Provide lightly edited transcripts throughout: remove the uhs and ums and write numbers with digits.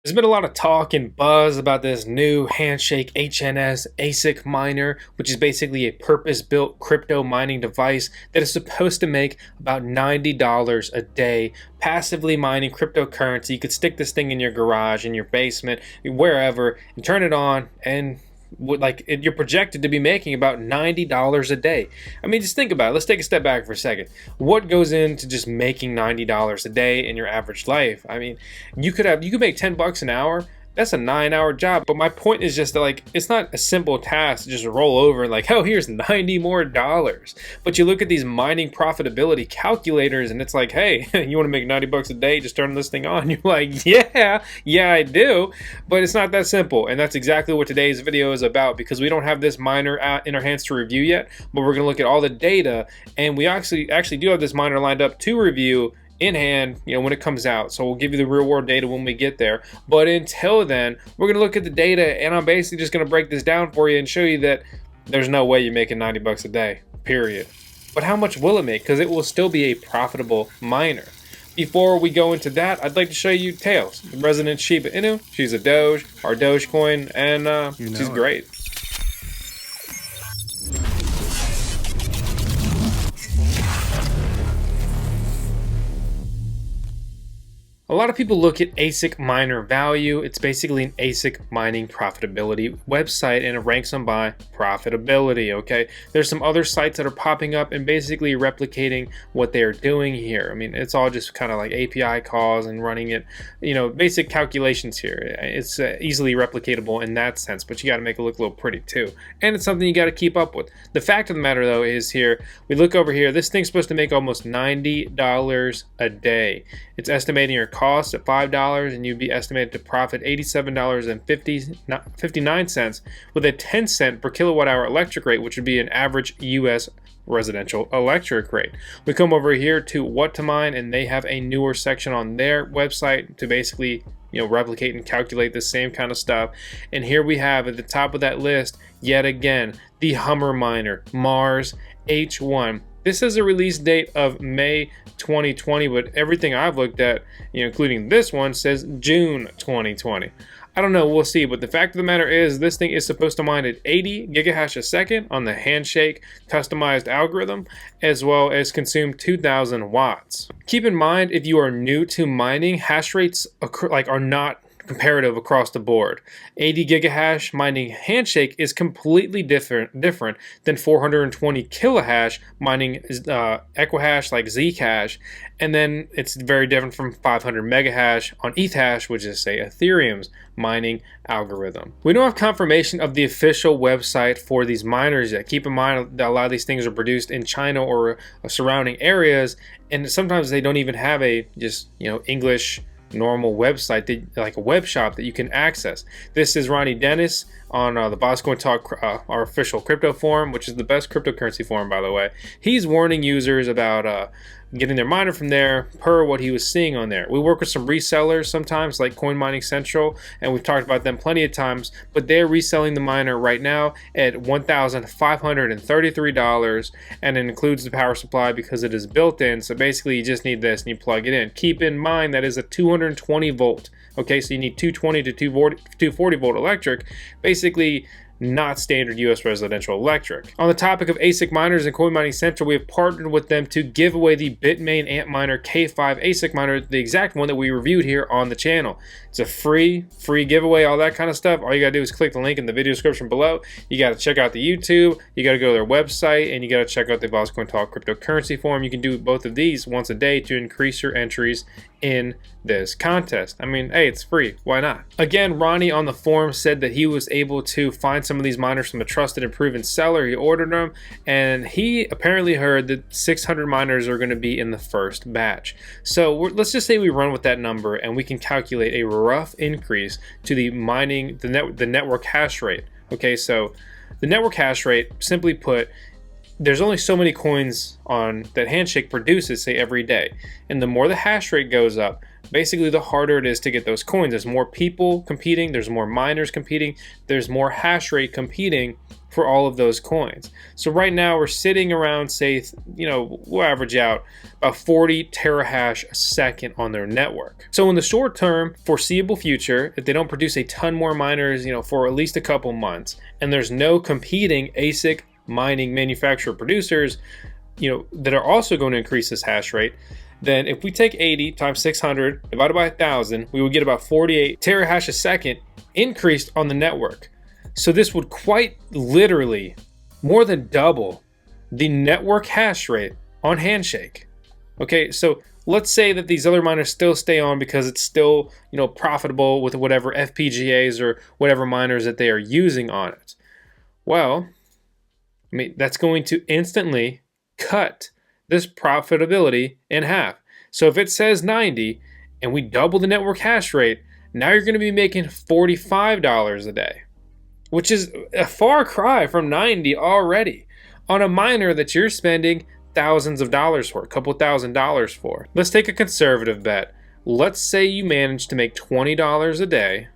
There's been a lot of talk and buzz about this new Handshake HNS ASIC miner, which is basically a purpose-built crypto mining device that is supposed to make about $90 a day, passively mining cryptocurrency. You could stick this thing in your garage, in your basement, wherever, and turn it on, and you're projected to be making about $90 a day. I mean, just think about it. Let's take a step back for a second. What goes into just making $90 a day in your average life? I mean, you could make 10 bucks an hour. That's a 9-hour job. But my point is just that, like, it's not a simple task to just roll over and like, oh, here's $90 more. But you look at these mining profitability calculators and it's like, hey, you want to make 90 bucks a day, just turn this thing on. You're like, yeah, I do. But it's not that simple. And that's exactly what today's video is about, because we don't have this miner in our hands to review yet, but we're going to look at all the data, and we actually do have this miner lined up to review in hand, when it comes out. So we'll give you the real world data when we get there. But until then, we're gonna look at the data, and I'm basically just gonna break this down for you and show you that there's no way you're making 90 bucks a day, period. But how much will it make? Because it will still be a profitable miner. Before we go into that, I'd like to show you Tails, the resident Shiba Inu. She's a Doge, our Dogecoin, and she's great. A lot of people look at ASIC miner value. It's basically an ASIC mining profitability website, and it ranks them by profitability, okay? There's some other sites that are popping up and basically replicating what they're doing here. I mean, it's all just kind of like API calls and running it, basic calculations here. It's easily replicatable in that sense, but you got to make it look a little pretty too. And it's something you got to keep up with. The fact of the matter though is, here, we look over here, this thing's supposed to make almost $90 a day. It's estimating your cost at $5, and you'd be estimated to profit $87.59 with a 10-cent per kilowatt hour electric rate, which would be an average US residential electric rate. We come over here to what to mine, and they have a newer section on their website to basically replicate and calculate the same kind of stuff. And here we have at the top of that list, yet again, the Hummerminer Mars H1. This has a release date of May 2020, but everything I've looked at, including this one, says June 2020. I don't know, we'll see, but the fact of the matter is, this thing is supposed to mine at 80 gigahash a second on the Handshake customized algorithm, as well as consume 2,000 watts. Keep in mind, if you are new to mining, hash rates are not comparative across the board. 80 gigahash mining Handshake is completely different than 420 kilohash mining Equihash like Zcash, and then it's very different from 500 megahash on Ethash, which is, say, Ethereum's mining algorithm. We don't have confirmation of the official website for these miners yet. Keep in mind that a lot of these things are produced in China or surrounding areas, and sometimes they don't even have a English normal website, like a web shop that you can access. This is Ronnie Dennis on the VoskCoin Talk, our official crypto forum, which is the best cryptocurrency forum, by the way. He's warning users about getting their miner from there per what he was seeing on there. We work with some resellers sometimes, like Coin Mining Central, and we've talked about them plenty of times, but they're reselling the miner right now at $1,533, and it includes the power supply because it is built in. So basically you just need this and you plug it in. Keep in mind that is a 220 volt. Okay, so you need 220 to 240 volt electric, basically not standard US residential electric. On the topic of ASIC miners and Coin Mining Central, we have partnered with them to give away the Bitmain Antminer K5 ASIC miner, the exact one that we reviewed here on the channel. It's a free giveaway, all that kind of stuff. All you gotta do is click the link in the video description below. You gotta check out the YouTube, you gotta go to their website, and you gotta check out the VoskCoin Talk cryptocurrency forum. You can do both of these once a day to increase your entries in this contest. I mean, hey, it's free, why not? Again, Ronnie on the forum said that he was able to find some of these miners from a trusted and proven seller. He ordered them, and he apparently heard that 600 miners are going to be in the first batch. So let's just say we run with that number, and we can calculate a rough increase to the network hash rate. Okay, so the network hash rate, simply put, there's only so many coins on that Handshake produces, say, every day. And the more the hash rate goes up, basically the harder it is to get those coins. There's more people competing, there's more miners competing, there's more hash rate competing for all of those coins. So right now we're sitting around, say, we'll average out about 40 terahash a second on their network. So in the short term, foreseeable future, if they don't produce a ton more miners, for at least a couple months, and there's no competing ASIC mining manufacturer producers, that are also going to increase this hash rate, then if we take 80 times 600 divided by 1,000, we would get about 48 terahash a second increased on the network. So this would quite literally more than double the network hash rate on Handshake. Okay, so let's say that these other miners still stay on because it's still, profitable with whatever FPGAs or whatever miners that they are using on it. Well, that's going to instantly cut this profitability in half. So if it says 90 and we double the network hash rate, now you're going to be making $45 a day, which is a far cry from 90 already on a miner that you're spending thousands of dollars for, a couple $1,000s for. Let's take a conservative bet. Let's say you manage to make $20 a day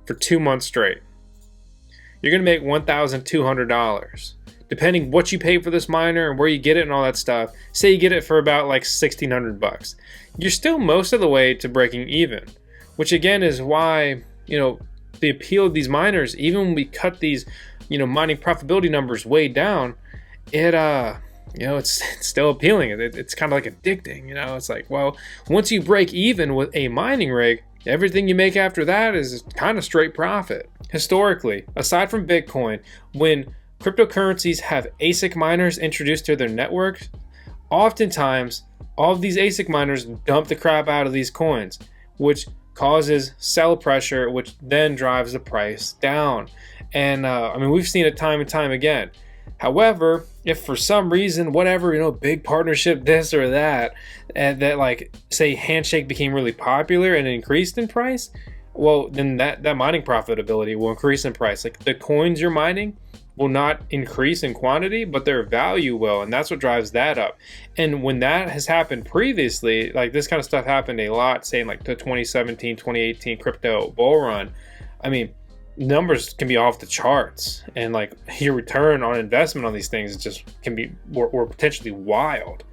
for 2 months straight. You're going to make $1,200. Depending what you pay for this miner and where you get it and all that stuff. Say you get it for about like $1,600. You're still most of the way to breaking even, which again is why, the appeal of these miners, even when we cut these, mining profitability numbers way down, it's still appealing. It's kind of like addicting, It's like, well, once you break even with a mining rig, everything you make after that is kind of straight profit. Historically, aside from Bitcoin, when cryptocurrencies have ASIC miners introduced to their networks, oftentimes all of these ASIC miners dump the crap out of these coins, which causes sell pressure, which then drives the price down. And we've seen it time and time again. However, if for some reason, whatever, big partnership, this or that, and that, like, say Handshake became really popular and increased in price, well, then that mining profitability will increase in price. Like, the coins you're mining will not increase in quantity, but their value will, and that's what drives that up. And when that has happened previously, like this kind of stuff happened a lot, say in like the 2017, 2018 crypto bull run, numbers can be off the charts, and like your return on investment on these things just can be or potentially wild.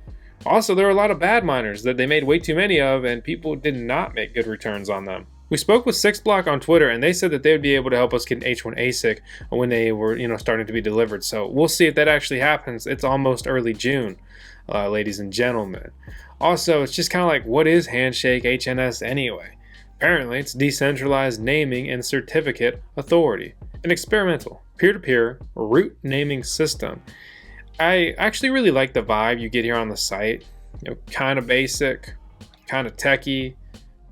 Also, there are a lot of bad miners that they made way too many of, and people did not make good returns on them. We spoke with 6block on Twitter, and they said that they would be able to help us get an H1 ASIC when they were, starting to be delivered. So we'll see if that actually happens. It's almost early June, ladies and gentlemen. Also, it's just kind of like, what is Handshake HNS anyway? Apparently, it's decentralized naming and certificate authority, an experimental peer-to-peer root naming system. I actually really like the vibe you get here on the site. Kind of basic, kind of techie.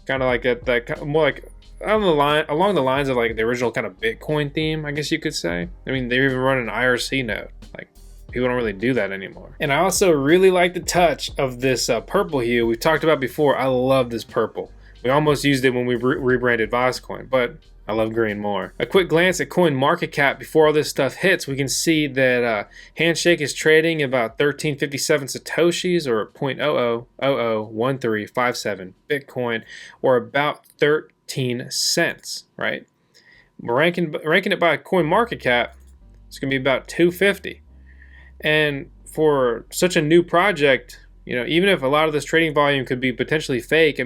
Kind of like that more like along the lines of like the original kind of Bitcoin theme, I guess you could say. They even run an IRC node. Like, people don't really do that anymore. And I also really like the touch of this purple hue we've talked about before. I love this purple. We almost used it when we rebranded VoskCoin, but I love green more. A quick glance at coin market cap before all this stuff hits, we can see that Handshake is trading about 1357 satoshis, or 0.00001357 Bitcoin, or about 13 cents, right? We're ranking it by coin market cap, it's going to be about 250. And for such a new project, even if a lot of this trading volume could be potentially fake,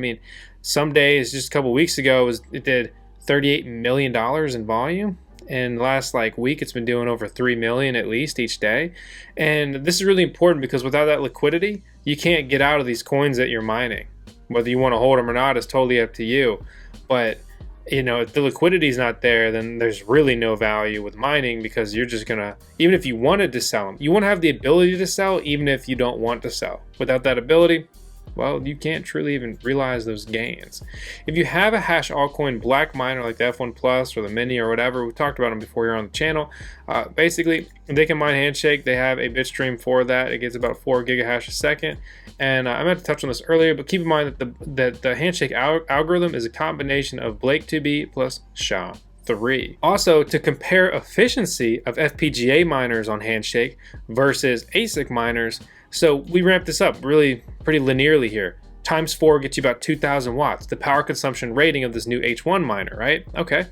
some days, just a couple weeks ago, it did $38 million in volume, and last week it's been doing over 3 million at least each day. And this is really important because without that liquidity, you can't get out of these coins that you're mining. Whether you want to hold them or not is totally up to you, but if the liquidity is not there, then there's really no value with mining, because you're just gonna, even if you wanted to sell them, you want to have the ability to sell even if you don't want to sell. Without that ability, well, you can't truly even realize those gains. If you have a hash altcoin black miner like the F1 Plus or the Mini or whatever, we've talked about them before here on the channel, basically they can mine Handshake. They have a bitstream for that. It gets about 4 gigahash a second. And I meant to touch on this earlier, but keep in mind that the Handshake algorithm is a combination of Blake2B plus SHA-3. Also, to compare efficiency of FPGA miners on Handshake versus ASIC miners, so we ramped this up really pretty linearly here. times 4 gets you about 2,000 watts, the power consumption rating of this new H1 miner, right? Okay.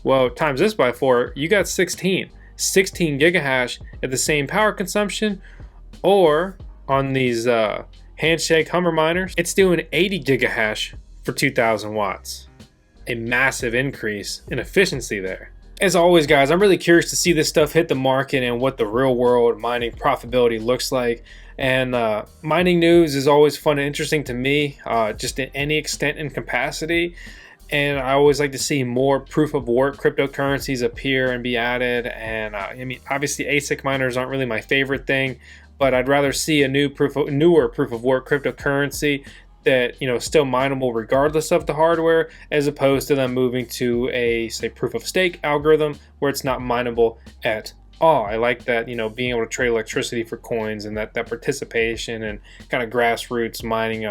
Well, times this by 4, you got 16 gigahash at the same power consumption. Or on these Handshake Hummerminers, it's doing 80 gigahash for 2,000 watts. A massive increase in efficiency there. As always, guys, I'm really curious to see this stuff hit the market and what the real world mining profitability looks like. And mining news is always fun and interesting to me, just in any extent and capacity. And I always like to see more proof of work cryptocurrencies appear and be added. And I mean, obviously ASIC miners aren't really my favorite thing, but I'd rather see a newer proof of work cryptocurrency that, you know, still mineable regardless of the hardware, as opposed to them moving to a, say, proof of stake algorithm where it's not mineable at all. I like that, you know, being able to trade electricity for coins and that participation and kind of grassroots mining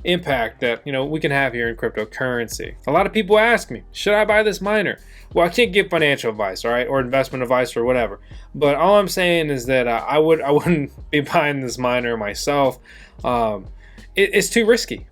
impact that, you know, we can have here in cryptocurrency. A lot of people ask me, should I buy this miner? Well, I can't give financial advice, all right, or investment advice or whatever. But all I'm saying is that I wouldn't be buying this miner myself. It's too risky.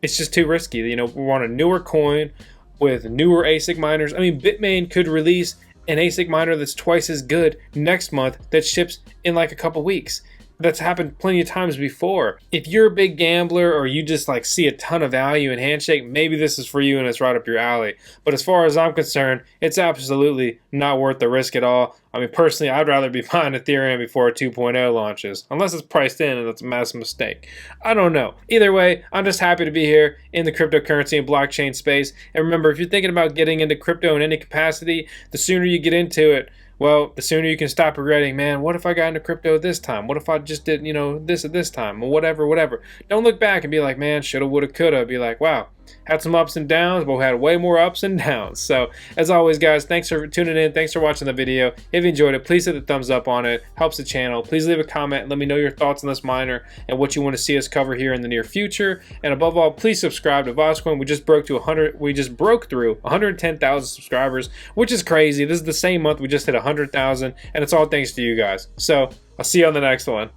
It's just too risky. You know, we want a newer coin with newer ASIC miners. I mean, Bitmain could release an ASIC miner that's twice as good next month that ships in like a couple weeks. That's happened plenty of times before. If you're a big gambler or you just like see a ton of value in Handshake, maybe this is for you and it's right up your alley. But as far as I'm concerned, it's absolutely not worth the risk at all. I mean, personally, I'd rather be buying Ethereum before a 2.0 launches, unless it's priced in and that's a massive mistake. I don't know. Either way, I'm just happy to be here in the cryptocurrency and blockchain space. And remember, if you're thinking about getting into crypto in any capacity, the sooner you get into it, well, the sooner you can stop regretting, man, what if I got into crypto this time? What if I just did, you know, this at this time? Or whatever. Don't look back and be like, man, shoulda, woulda, coulda. Be like, wow, had some ups and downs, but we had way more ups and downs. So, as always, guys, thanks for tuning in. Thanks for watching the video. If you enjoyed it, please hit the thumbs up on it. Helps the channel. Please leave a comment and let me know your thoughts on this miner and what you want to see us cover here in the near future. And above all, please subscribe to VoskCoin. We just broke through 110,000 subscribers, which is crazy. This is the same month we just hit 100,000, and it's all thanks to you guys. So, I'll see you on the next one.